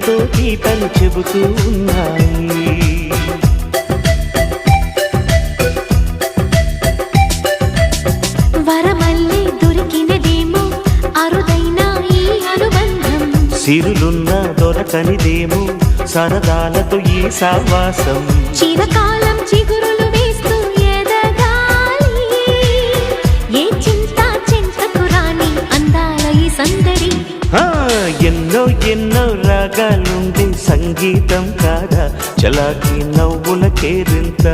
ఎంతో గీతలు చెబుతూ ఉన్నాయి. వరమల్లే దొరికినదేమో అరుదైన ఈ అనుబంధం, సిరులున్న దొరకనిదేమో సరదాలతో ఈ సావాసం. చిరకాలం చిగురులు వేస్తూ ఎదగాలి, ఏ చింత చింతకు రాని అందాల ఈ సందడి. ఎన్నో ఎన్నో రాగాలుండే సంగీతం కాదా చలాకి నవ్వుల కేరింత.